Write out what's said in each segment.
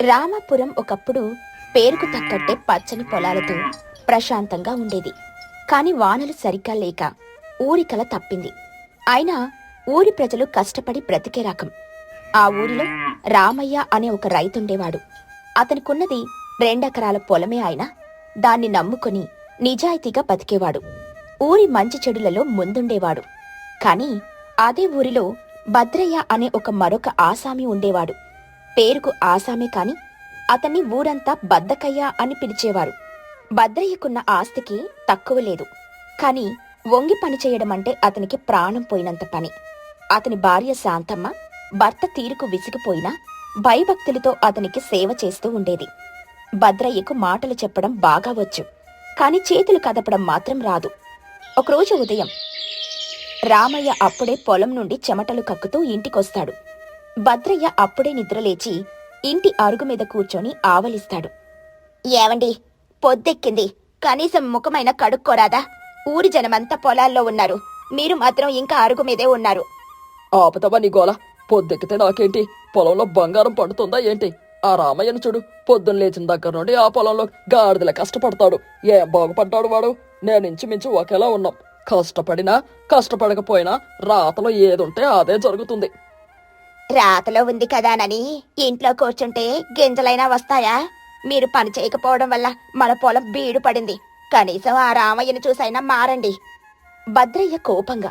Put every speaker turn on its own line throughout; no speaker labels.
రామాపురం ఒకప్పుడు పేరుకు తగ్గట్టే పచ్చని పొలాలతో ప్రశాంతంగా ఉండేది. కాని వానలు సరిగ్గా లేక ఊరికల తప్పింది. అయినా ఊరి ప్రజలు కష్టపడి బ్రతికే రకం. ఆ ఊరిలో రామయ్య అనే ఒక రైతుండేవాడు. అతనికున్నది 2 ఎకరాల పొలమే. అయినా దాన్ని నమ్ముకుని నిజాయితీగా బతికేవాడు. ఊరి మంచి చెడులలో ముందుండేవాడు. కాని అదే ఊరిలో భద్రయ్య అనే మరొక ఆసామి ఉండేవాడు. పేరుకు ఆసామే కాని అతన్ని ఊరంతా బద్దకయ్య అని పిలిచేవారు. భద్రయ్యకున్న ఆస్తికి తక్కువ లేదు. కాని వంగి పనిచేయడమంటే అతనికి ప్రాణం పోయినంత పని. అతని భార్య శాంతమ్మ భర్త తీరుకు విసిగిపోయినా భయభక్తులతో అతనికి సేవ చేస్తూ ఉండేది. భద్రయ్యకు మాటలు చెప్పడం బాగా వచ్చు, కాని చేతులు కదపడం మాత్రం రాదు. ఒకరోజు ఉదయం రామయ్య అప్పుడే పొలం నుండి చెమటలు కక్కుతూ ఇంటికొస్తాడు. భద్రయ్య అప్పుడే నిద్రలేచి ఇంటి అరుగు మీద కూర్చొని ఆవలిస్తాడు. ఏవండి, పొద్దెక్కింది, కనీసం ముఖమైన కడుక్కోరాదా? ఊరి జనమంతా పొలాల్లో ఉన్నారు, మీరు మాత్రం ఇంకా అరుగు మీదే ఉన్నారు.
ఆపుతావా నీ గోల? పొద్దెక్కితే నాకేంటి? పొలంలో బంగారం పండుతుందా ఏంటి? ఆ రామయ్యను చూడు, పొద్దున్న లేచిన దగ్గర నుండి ఆ పొలంలో గాడిదల కష్టపడతాడు. ఏం బాగుపడ్డాడు వాడు? నేను ఇంచుమించు ఒకేలా ఉన్నాం. కష్టపడినా కష్టపడకపోయినా రాతలో ఏదుంటే అదే జరుగుతుంది.
రాతలో ఉంది కదానని ఇంట్లో కూర్చుంటే గింజలైనా వస్తాయా? మీరు పని చేయకపోవడం వల్ల మన పొలం బీడు పడింది. కనీసం ఆ రామయ్యను చూసైనా మారండి. భద్రయ్య కోపంగా,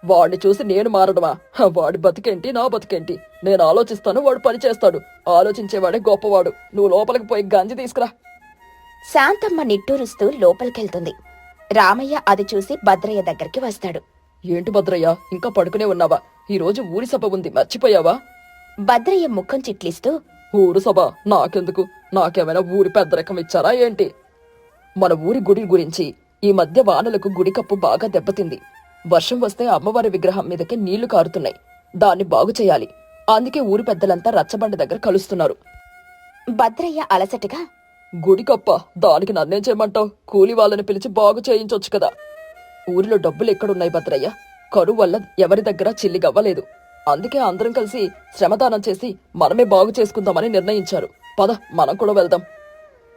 వాడిని చూసి నేను మారడమా? వాడి బతికేంటి, నా బతికేంటి? నేను ఆలోచిస్తాను, వాడు పని చేస్తాడు. ఆలోచించేవాడే గొప్పవాడు. నువ్వు లోపలికి పోయి గంజి తీసుకురా.
శాంతమ్మ నిట్టూరుస్తూ లోపలికెళ్తుంది. రామయ్య అది చూసి భద్రయ్య దగ్గరికి వస్తాడు.
ఏంటి భద్రయ్య, ఇంకా పడుకునే ఉన్నావా? ఈరోజు ఊరి సభ ఉంది, మర్చిపోయావా?
భద్రయ్య ముఖం చిట్లిస్తూ,
ఊరు సభ నాకెందుకు? నాకేమైనా ఊరి పెద్దరకం ఇచ్చారా ఏంటి? మన ఊరి గుడి గురించి ఈ మధ్య వానలకు గుడి కప్పు బాగా దెబ్బతింది. వర్షం వస్తే అమ్మవారి విగ్రహం మీదకి నీళ్లు కారుతున్నాయి. దాన్ని బాగు చేయాలి. అందుకే ఊరి పెద్దలంతా రచ్చబండ దగ్గర కలుస్తున్నారు.
భద్రయ్య అలసటగా,
గుడి కప్ప, దానికి నన్నేం చేయమంటావు? కూలి వాళ్ళని పిలిచి బాగు చేయించొచ్చు కదా. ఊరిలో డబ్బులు ఎక్కడున్నాయి భద్రయ్య? కరువు వల్ల ఎవరి దగ్గర చిల్లిగవ్వలేదు. అందుకే అందరం కలిసి శ్రమదానం చేసి మనమే బాగు చేసుకుందామని నిర్ణయించారు. పద, మనం కూడా వెళ్దాం.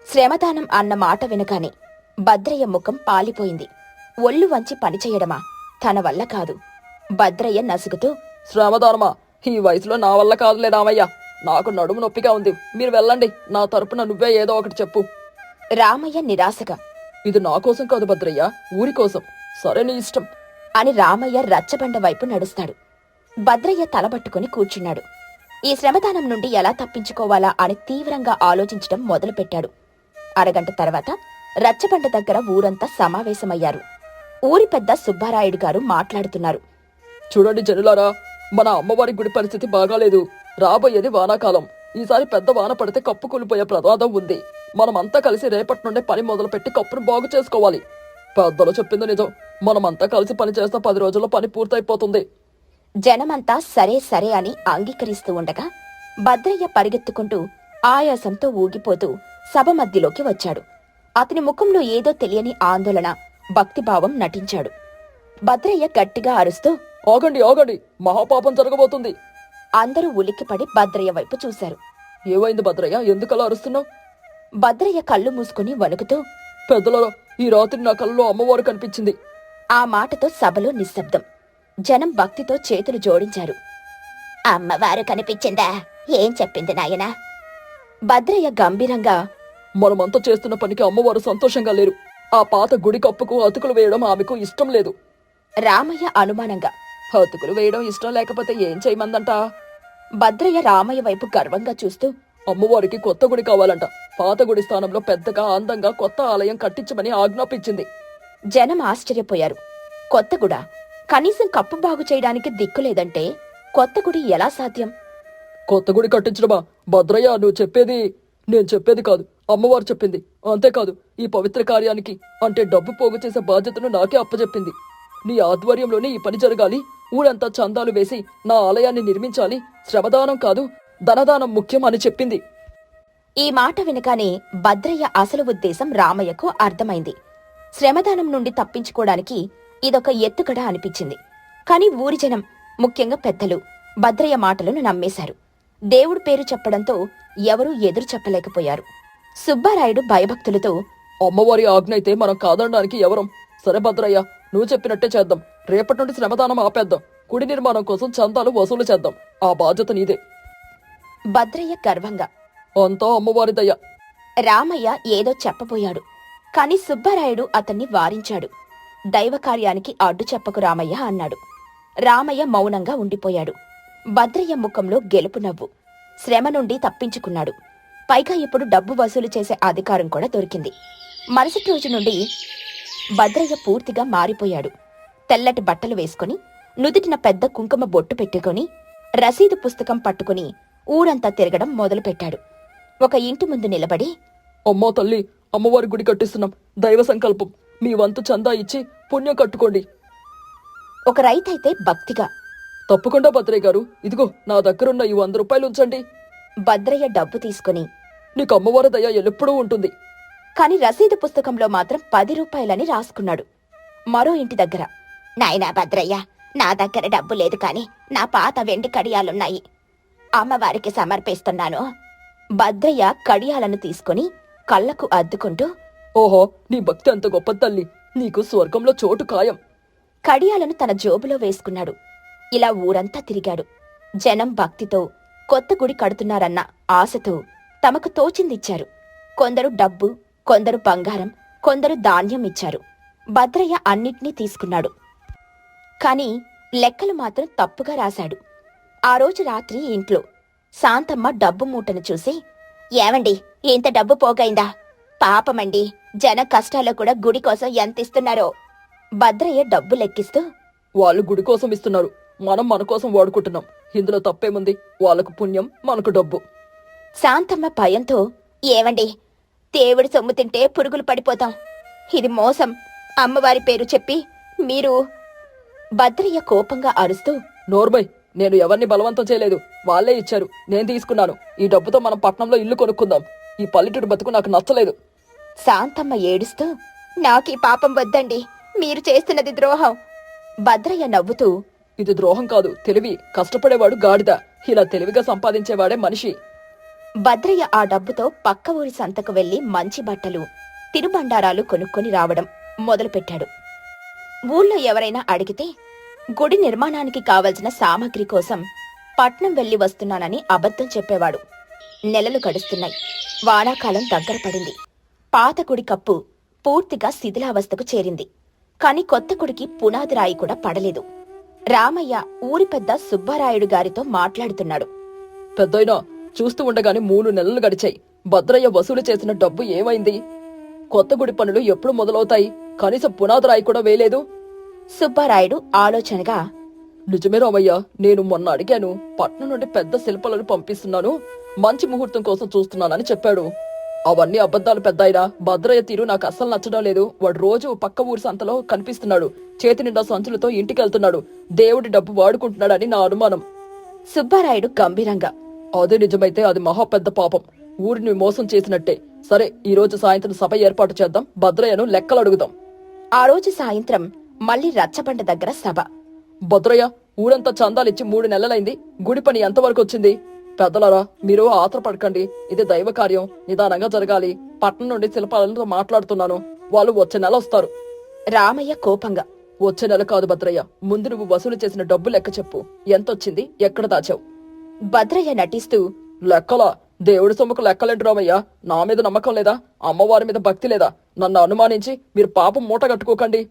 శ్రమదానం అన్న మాట వినగానే భద్రయ్య ముఖం పాలిపోయింది. ఒళ్ళు వంచి పనిచేయడమా తన వల్ల కాదు. భద్రయ్య నసుగుతూ,
శ్రమదానమా? ఈ వయసులో నా వల్ల కాదులే రామయ్య. నాకు నడుము నొప్పిగా ఉంది. మీరు వెళ్ళండి. నా తరపున నువ్వే ఏదో ఒకటి చెప్పు.
రామయ్య నిరాశగా,
ఇది నా కోసం కాదు భద్రయ్య, ఊరి కోసం. సరే, నీ ఇష్టం
అని రామయ్య రచ్చబండ వైపు నడుస్తాడు. భద్రయ్య తలబట్టుకుని కూర్చున్నాడు. ఈ శ్రమదానం నుండి ఎలా తప్పించుకోవాలా అని తీవ్రంగా ఆలోచించడం మొదలుపెట్టాడు. అరగంట తర్వాత రచ్చబండ దగ్గర ఊరంతా సమావేశమయ్యారు. ఊరి పెద్ద సుబ్బారాయుడు గారు మాట్లాడుతున్నారు.
చూడండి జనులారా, మన అమ్మవారి గుడి పరిస్థితి బాగాలేదు. రాబోయేది వానాకాలం. ఈసారి పెద్ద వాన పడితే కప్పు కూలిపోయే ప్రమాదం ఉంది. మనమంతా కలిసి రేపటి నుండే పని మొదలుపెట్టి కప్పును బాగు చేసుకోవాలి. పెద్దలు చెప్పింది నిజం. మనమంతా కలిసి పని చేస్తే 10 రోజుల్లో పని పూర్తయిపోతుంది.
జనమంతా సరే సరే అని అంగీకరిస్తూ ఉండగా భద్రయ్య పరిగెత్తుకుంటూ ఆయాసంతో ఊగిపోతూ సభ మధ్యలోకి వచ్చాడు. అతని ముఖంలో ఏదో తెలియని ఆందోళన, భక్తిభావం నటించాడు. భద్రయ్య గట్టిగా అరుస్తూ,
ఆగండి, ఆగండి, మహాపాపం జరగబోతుంది.
అందరూ ఉలిక్కిపడి భద్రయ్య వైపు చూశారు.
ఏమైంది భద్రయ్య, ఎందుకలా అరుస్తున్నావు?
భద్రయ్య కళ్ళు మూసుకుని వణుకుతూ,
పెద్దలలో, ఈ రాత్రి నా కళ్ళలో అమ్మవారు కనిపించింది.
ఆ మాటతో సభలో నిశ్శబ్దం. జనం భక్తితో చేతులు జోడించారు. అమ్మవారు కనిపించిందా? ఏం చెప్పింది నాయనా? భద్రయ్య గంభీరంగా,
మనమంతా చేస్తున్న పనికి అమ్మవారు సంతోషంగా లేరు. ఆ పాత గుడి కప్పుకు అతుకులు వేయడం ఆమెకు ఇష్టం లేదు.
రామయ్య అనుమానంగా,
అతుకులు వేయడం ఇష్టం లేకపోతే ఏం చేయమందంట?
భద్రయ్య రామయ్య వైపు గర్వంగా చూస్తూ,
అమ్మవారికి కొత్త గుడి కావాలంట. పాత గుడి స్థానంలో పెద్దగా అందంగా కొత్త ఆలయం కట్టించమని ఆజ్ఞాపించింది.
జనం ఆశ్చర్యపోయారు. కొత్త గుడా? కనీసం కప్పు బాగు చేయడానికి దిక్కులేదంటే కొత్త గుడి ఎలా సాధ్యం?
కొత్త గుడి కట్టించడమా? భద్రయ్య, నువ్వు చెప్పేది నేను చెప్పేది కాదు, అమ్మవారు చెప్పింది. అంతేకాదు, ఈ పవిత్ర కార్యానికి అంటే డబ్బు పోగు చేసే బాధ్యతను నాకే అప్పచెప్పింది. నీ ఆధ్వర్యంలోనే ఈ పని జరగాలి. ఊరంతా చందాలు వేసి నా ఆలయాన్ని నిర్మించాలి. శ్రమదానం కాదు, ధనదానం ముఖ్యం అని చెప్పింది.
ఈ మాట వినగానే భద్రయ్య అసలు ఉద్దేశం రామయ్యకు అర్థమైంది. శ్రమదానం నుండి తప్పించుకోవడానికి ఇదొక ఎత్తుగడ అనిపించింది. కాని ఊరి జనం, ముఖ్యంగా పెద్దలు భద్రయ్య మాటలను నమ్మేశారు. దేవుడి పేరు చెప్పడంతో ఎవరూ ఎదురు చెప్పలేకపోయారు. సుబ్బారాయుడు భయభక్తులతో,
అమ్మవారి ఆజ్ఞ అయితే మనం కాదనడానికి ఎవరం? సరే భద్రయ్య, నువ్వు చెప్పినట్టే చేద్దాం. రేపటి నుండి శ్రమదానం ఆపేద్దాం. గుడి నిర్మాణం కోసం చందాలు వసూలు చేద్దాం. ఆ బాధ్యత నీదే.
భద్రయ్య గర్వంగా.
అంతా అమ్మవారి దయ.
రామయ్య ఏదో చెప్పబోయాడు. కాని సుబ్బారాయుడు అతన్ని వారించాడు. దైవకార్యానికి అడ్డు చెప్పకు రామయ్య అన్నాడు. రామయ్య మౌనంగా ఉండిపోయాడు. భద్రయ్య ముఖంలో గెలుపు నవ్వు. శ్రమ నుండి తప్పించుకున్నాడు. పైగా ఇప్పుడు డబ్బు వసూలు చేసే అధికారం కూడా దొరికింది. మరుసటి రోజు నుండి భద్రయ్య పూర్తిగా మారిపోయాడు. తెల్లటి బట్టలు వేసుకుని, నుదిటిన పెద్ద కుంకుమ బొట్టు పెట్టుకుని, రసీదు పుస్తకం పట్టుకుని ఊరంతా తిరగడం మొదలుపెట్టాడు. ఒక ఇంటి ముందు నిలబడి,
అమ్మా తల్లి, అమ్మవారి గుడి కట్టిస్తున్నాం. దైవ సంకల్పం. మీ వంతు చందా ఇచ్చి పుణ్యం కట్టుకోండి.
ఒక రైతైతే భక్తిగా,
తప్పకుండా భద్రయ్య గారు, ఇదిగో నా దగ్గరున్న ఈ 100 రూపాయలు ఉంచండి.
భద్రయ్య డబ్బు తీసుకుని,
నీకు అమ్మవారి దయ ఎల్లప్పుడూ ఉంటుంది.
కాని రసీదు పుస్తకంలో మాత్రం 10 రూపాయలని రాసుకున్నాడు. మరో ఇంటి దగ్గర, నాయనా భద్రయ్య, నా దగ్గర డబ్బు లేదు కాని నా పాత వెండి కడియాలున్నాయి, అమ్మవారికి సమర్పిస్తున్నాను. భద్రయ్య కడియాలను తీసుకుని కళ్ళకు అద్దుకుంటూ,
ఓహో, నీ భక్తి అంత గొప్ప తల్లి. నీకు స్వర్గంలో చోటు ఖాయం.
కడియాలను తన జోబులో వేసుకున్నాడు. ఇలా ఊరంతా తిరిగాడు. జనం భక్తితో కొత్త గుడి కడుతున్నారన్న ఆశతో తమకు తోచిందిచ్చారు. కొందరు డబ్బు, కొందరు బంగారం, కొందరు ధాన్యం ఇచ్చారు. భద్రయ్య అన్నిటినీ తీసుకున్నాడు. కాని లెక్కలు మాత్రం తప్పుగా రాశాడు. ఆ రోజు రాత్రి ఇంట్లో శాంతమ్మ డబ్బు మూటను చూసి, ఏవండి, ఇంత డబ్బు పోగైందా? పాపమండి, జన కష్టాల్లో కూడా గుడి కోసం ఎంత ఇస్తున్నారో. భద్రయ్య డబ్బు లెక్కిస్తూ,
వాళ్ళు గుడి కోసం ఇస్తున్నారు, మనం మన కోసం వాడుకుంటున్నాం. ఇందులో తప్పేముంది? వాళ్ళకు పుణ్యం, మనకు డబ్బు.
శాంతమ్మ భయంతో, ఏవండి, దేవుడి సొమ్ము తింటే పురుగులు పడిపోతాం. ఇది మోసం. అమ్మవారి పేరు చెప్పి మీరు. భద్రయ్య కోపంగా అరుస్తూ,
నోర్మై, నేను ఎవరిని బలవంతం చేయలేదు. వాళ్లే ఇచ్చారు, నేను తీసుకున్నాను. ఈ డబ్బుతో మనం పట్నంలో ఇల్లు కొనుక్కుందాం. ఈ పల్లెటూరు బతుకు నాకు నచ్చలేదు.
శాంతమ్మ ఏడుస్తూ, నాకీ పాపం వద్దండి, మీరు చేస్తున్నది ద్రోహం. భద్రయ్య నవ్వుతూ,
ఇది ద్రోహం కాదు, తెలివి. కష్టపడేవాడు గాడిద, ఇలా తెలివిగా సంపాదించేవాడే మనిషి.
భద్రయ్య ఆ డబ్బుతో పక్క ఊరి సంతకు వెళ్లి మంచి బట్టలు, తిరుబండారాలు కొనుక్కొని రావడం మొదలుపెట్టాడు. ఊళ్ళో ఎవరైనా అడిగితే గుడి నిర్మాణానికి కావలసిన సామగ్రి కోసం పట్నం వెళ్లి వస్తున్నానని అబద్ధం చెప్పేవాడు. నెలలు గడుస్తున్నాయి. వానాకాలం దగ్గర పడింది. పాత గుడి కప్పు పూర్తిగా శిథిలావస్థకు చేరింది. కాని కొత్త గుడికి పునాది రాయి కూడా పడలేదు. రామయ్య ఊరి పెద్ద సుబ్బారాయుడు గారితో మాట్లాడుతున్నాడు.
పెద్దయినా, చూస్తూ ఉండగానే 3 నెలలు గడిచాయి. భద్రయ్య వసూలు చేసిన డబ్బు ఏమైంది? కొత్త గుడి పనులు ఎప్పుడు మొదలవుతాయి? కనీసం పునాది రాయి కూడా వేయలేదు.
సుబ్బారాయుడు ఆలోచనగా,
నిజమే రామయ్య, నేను మొన్న అడిగాను. పట్నం నుండి పెద్ద శిల్పాలను పంపిస్తున్నాను, మంచి ముహూర్తం కోసం చూస్తున్నానని చెప్పాడు. అవన్నీ అబద్ధాలు పెద్దాయినా. భద్రయ్య తీరు నాకు అస్సలు నచ్చడం లేదు. వాడు రోజు పక్క ఊరి సంతలో కనిపిస్తున్నాడు. చేతి నిండా సంచులతో ఇంటికెళ్తున్నాడు. దేవుడి డబ్బు వాడుకుంటున్నాడని నా అనుమానం.
సుబ్బారాయుడు గంభీరంగా,
అదే నిజమైతే అది మహా పెద్ద పాపం. ఊరిని మోసం చేసినట్టే. సరే, ఈ రోజు సాయంత్రం సభ ఏర్పాటు చేద్దాం. భద్రయ్యను లెక్కలు అడుగుదాం.
ఆ రోజు సాయంత్రం మళ్లీ రచ్చబండ దగ్గర సభ.
భద్రయ్య, ఊరంతా చందాలిచ్చి 3 నెలలైంది. గుడి పని ఎంతవరకు వచ్చింది? పెద్దలారా, మీరు ఆత్రపడకండి. ఇది దైవ కార్యం, నిదానంగా జరగాలి. పట్నం నుండి శిల్పాలతో మాట్లాడుతున్నాను. వాళ్ళు వచ్చే నెల వస్తారు.
రామయ్య కోపంగా,
వచ్చే నెల కాదు భద్రయ్య, ముందు నువ్వు వసూలు చేసిన డబ్బు లెక్క చెప్పు. ఎంతొచ్చింది? ఎక్కడ దాచావు?
భద్రయ్య నటిస్తూ,
లెక్కలా? దేవుడి సొమ్ముకు లెక్కలేంటి రామయ్య? నా మీద నమ్మకం లేదా? అమ్మవారి మీద భక్తి లేదా? నన్ను అనుమానించి మీరు పాపం మూట కట్టుకోకండి.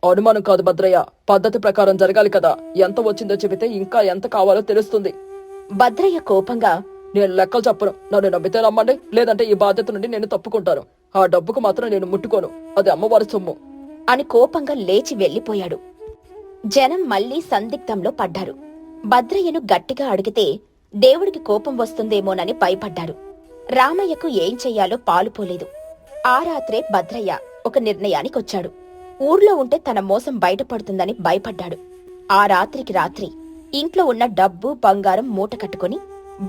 అనుమానం కాదు భద్రయ్య, పద్ధతి ప్రకారం జరగాలి కదా. ఎంత వచ్చిందో చెబితే ఇంకా ఎంత కావాలో తెలుస్తుంది.
భద్రయ్య కోపంగా,
నేను లెక్కలు చెప్పను. నన్ను నమ్మితే నమ్మండి, లేదంటే ఈ బాధ్యత నుండి నేను తప్పుకుంటాను. ఆ డబ్బుకు మాత్రం నేను ముట్టుకోను. అది అమ్మవారి సొమ్ము
అని కోపంగా లేచి వెళ్లిపోయాడు. జనం మళ్లీ సందిగ్ధంలో పడ్డారు. భద్రయ్యను గట్టిగా అడిగితే దేవుడికి కోపం వస్తుందేమోనని భయపడ్డారు. రామయ్యకు ఏం చెయ్యాలో పాలుపోలేదు. ఆ రాత్రే భద్రయ్య ఒక నిర్ణయానికొచ్చాడు. ఊర్లో ఉంటే తన మోసం బయటపడుతుందని భయపడ్డాడు. ఆ రాత్రికి రాత్రి ఇంట్లో ఉన్న డబ్బు, బంగారం మూట కట్టుకుని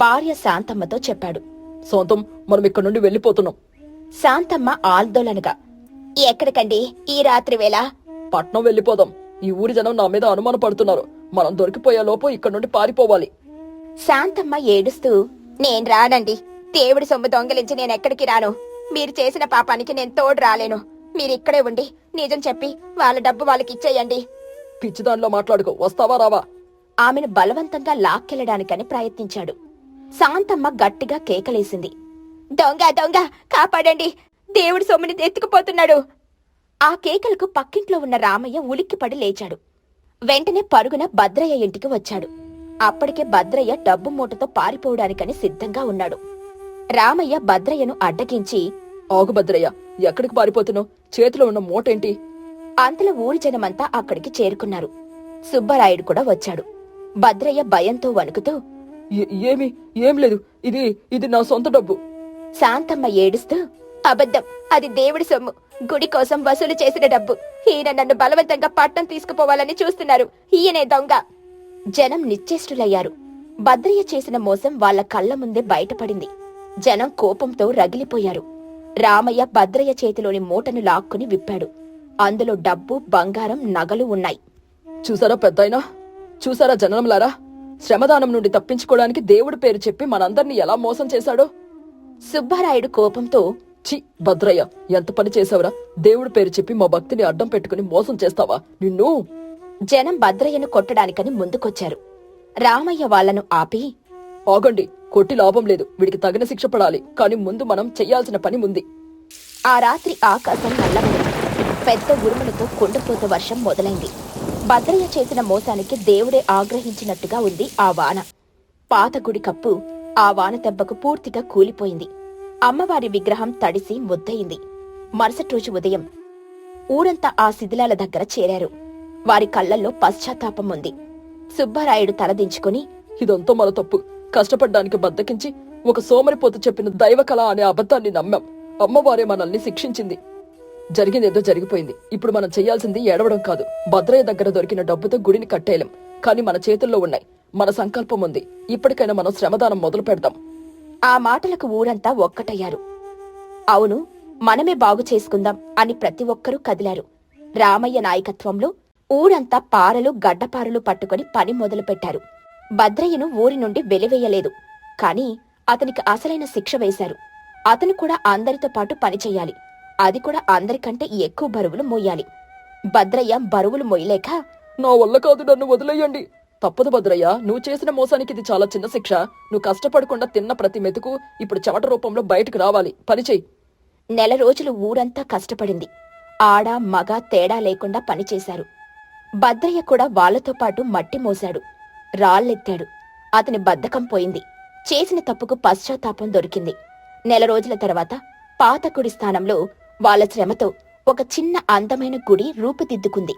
భార్య శాంతమ్మతో చెప్పాడు.
సొంతం, మనం ఇక్కడి నుండి వెళ్లిపోతున్నాం.
శాంతమ్మ ఆందోళనగా, ఎక్కడికండి ఈ రాత్రి వేళ?
పట్నం వెళ్లిపోదాం. ఈ ఊరి జనం నా మీద అనుమాన పడుతున్నారు. మనం దొరికిపోయే లోపు ఇక్కడి నుండి పారిపోవాలి.
శాంతమ్మ ఏడుస్తూ, నేను రానండి. దేవుడి సొమ్ము దొంగలించి నేనెక్కడికి రాను. మీరు చేసిన పాపానికి నేను తోడు రాలేను. మీరిక్కడే ఉండి నిజం చెప్పి వాళ్ళ డబ్బు వాళ్ళకిచ్చేయండి.
పిచ్చిదానిలో మాట్లాడుకో, వస్తావా రావా?
ఆమెను బలవంతంగా లాక్కెళ్లడానికని ప్రయత్నించాడు. శాంతమ్మ గట్టిగా కేకలేసింది, దొంగ దొంగ, కాపాడండి, దేవుడి సొమ్ముని ఎత్తుకుపోతున్నాడు. ఆ కేకలకు పక్కింట్లో ఉన్న రామయ్య ఉలిక్కిపడి లేచాడు. వెంటనే పరుగున భద్రయ్య ఇంటికి వచ్చాడు. అప్పటికే భద్రయ్య డబ్బు మూటతో పారిపోవడానికని సిద్ధంగా ఉన్నాడు. రామయ్య భద్రయ్యను అడ్డగించి,
ఆగు భద్రయ్య, ఎక్కడికి పారిపోతున్నావు? చేతిలో ఉన్న మూటేంటి?
అంతలో ఊరి జనమంతా అక్కడికి చేరుకున్నారు. సుబ్బరాయుడు కూడా వచ్చాడు. భద్రయ్య భయంతో వణుకుతూ,
ఏం లేదు, ఇది నా సొంత డబ్బు.
శాంతమ్మ ఏడుస్తూ, అబద్ధం, అది దేవుడి సొమ్ము, గుడి కోసం వసూలు చేసిన డబ్బు. ఈయన నన్ను బలవంతంగా పట్నం తీసుకుపోవాలని చూస్తున్నారు. ఈయనే దొంగ. జనం నిశ్చేష్టులయ్యారు. భద్రయ్య చేసిన మోసం వాళ్ల కళ్ల ముందే బయటపడింది. జనం కోపంతో రగిలిపోయారు. రామయ్య భద్రయ్య చేతిలోని మూటను లాక్కుని విప్పాడు. అందులో డబ్బు, బంగారం, నగలు ఉన్నాయి.
చూసారా పెద్దాయనా? చూసారా జనంలారా? శ్రమదానం నుండి తప్పించుకోవడానికి దేవుడి పేరు చెప్పి మనందర్నీ ఎలా మోసం చేశాడో.
సుబ్బారాయుడు కోపంతో,
చి భద్రయ్య, ఎంత పని చేశావురా? దేవుడి పేరు చెప్పి మా భక్తిని అడ్డం పెట్టుకుని మోసం చేస్తావా? నిన్ను!
జనం భద్రయ్యను కొట్టడానికని ముందుకొచ్చారు. రామయ్య వాళ్లను ఆపి,
ఆగండి, కొట్టి లాభం లేదు, వీడికి తగిన శిక్ష పడాలి. కాని ముందు మనం చెయ్యాల్సిన పని ఉంది.
ఆ రాత్రి ఆకాశం నల్లబడింది. పెద్ద ఉరుములతో కుండపోత వర్షం మొదలైంది. భద్రయ్య చేసిన మోసానికి దేవుడే ఆగ్రహించినట్టుగా ఉంది ఆ వాన. పాత గుడి కప్పు ఆ వాన దెబ్బకు పూర్తిగా కూలిపోయింది. అమ్మవారి విగ్రహం తడిసి ముద్దయింది. మరుసటి రోజు ఉదయం ఊరంతా ఆ శిథిలాల దగ్గర చేరారు. వారి కళ్లల్లో పశ్చాత్తాపం ఉంది. సుబ్బారాయుడు తలదించుకుని,
ఇదంతా మన తప్పు. కష్టపడ్డానికి బద్దకించి ఒక సోమరిపోతు చెప్పిన దైవకళ అనే అబద్ధాన్ని నమ్మాం. అమ్మవారే మనల్ని శిక్షించింది. జరిగిందేదో జరిగిపోయింది. ఇప్పుడు మనం చెయ్యాల్సింది ఏడవడం కాదు. భద్రయ్య దగ్గర దొరికిన డబ్బుతో గుడిని కట్టేయలేం. కాని మన చేతుల్లో ఉన్నాయి. మన సంకల్పం ఉంది. ఇప్పటికైనా మనం శ్రమదానం మొదలు పెడదాం.
ఆ మాటలకు ఊరంతా ఒక్కటయ్యారు. అవును, మనమే బాగు చేసుకుందాం అని ప్రతి ఒక్కరూ కదిలారు. రామయ్య నాయకత్వంలో ఊరంతా పారలు, గడ్డపారలు పట్టుకుని పని మొదలుపెట్టారు. భద్రయ్యను ఊరి నుండి వెలివేయలేదు. కాని అతనికి అసలైన శిక్ష వేశారు. అతను కూడా అందరితో పాటు పనిచెయ్యాలి. అది కూడా అందరికంటే ఎక్కువ బరువులు మోయాలి. భద్రయ్య బరువులు మోయలేక,
నా వల్ల కాదు, నన్ను వదిలేయండి. తప్పదు భద్రయ్య, నువ్వు చేసిన మోసానికి ఇది చాలా చిన్న శిక్ష. నువ్వు కష్టపడకుండా తిన్న ప్రతి మెతుకు ఇప్పుడు చెమట రూపంలో బయటకు రావాలి. పనిచేయి.
నెల రోజులు ఊరంతా కష్టపడింది. ఆడ మగ తేడా లేకుండా పనిచేశారు. భద్రయ్య కూడా వాళ్లతో పాటు మట్టి మోశాడు, రాళ్లెత్తాడు. అతని బద్ధకం పోయింది. చేసిన తప్పుకు పశ్చాత్తాపం దొరికింది. నెల రోజుల తర్వాత పాత గుడి స్థానంలో వాళ్ల శ్రమతో ఒక చిన్న అందమైన గుడి రూపుదిద్దుకుంది.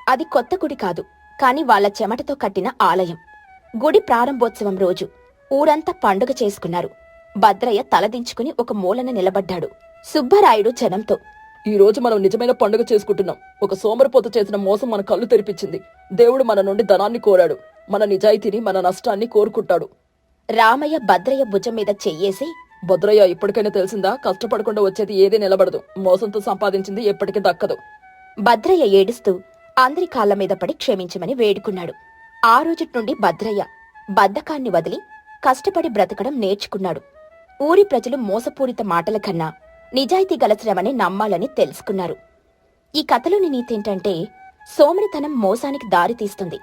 అది కొత్త గుడి కాదు, కాని వాళ్ల చెమటతో కట్టిన ఆలయం. గుడి ప్రారంభోత్సవం రోజు ఊరంతా పండుగ చేసుకున్నారు. భద్రయ్య తలదించుకుని ఒక మూలన నిలబడ్డాడు. సుబ్బరాయుడు జనంతో,
ఈ రోజు మనం నిజమైన పండుగ చేసుకుంటున్నాం. ఒక సోమరిపోత చేసిన మోసం మన కళ్ళు తెరిపించింది. దేవుడు మన నుండి ధనాన్ని కోరాడు. మన నిజాయితీని, మన నష్టాన్ని కోరుకుంటాడు.
రామయ్య భద్రయ్య భుజం మీద చెయ్యేసి,
భద్రయ్య, ఇప్పటికైనా తెలిసిందా? కష్టపడకుండా వచ్చేది ఏదీ నిలబడదు. మోసంతో సంపాదించింది ఎప్పటికీ దక్కదు.
భద్రయ్య ఏడుస్తూ అందరి కాళ్ల మీద పడి క్షమించమని వేడుకున్నాడు. ఆ రోజుటి నుండి భద్రయ్య బద్ధకాన్ని వదిలి కష్టపడి బ్రతకడం నేర్చుకున్నాడు. ఊరి ప్రజలు మోసపూరిత మాటల కన్నా నిజాయితీ గల శ్రమని నమ్మాలని తెలుసుకున్నారు. ఈ కథలోని నీతేంటంటే, సోమరితనం మోసానికి దారితీస్తుంది.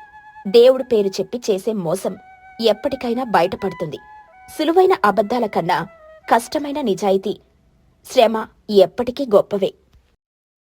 దేవుడి పేరు చెప్పి చేసే మోసం ఎప్పటికైనా బయటపడుతుంది. సులువైన అబద్ధాల కన్నా కష్టమైన నిజాయితీ, శ్రమ ఎప్పటికీ గొప్పవే.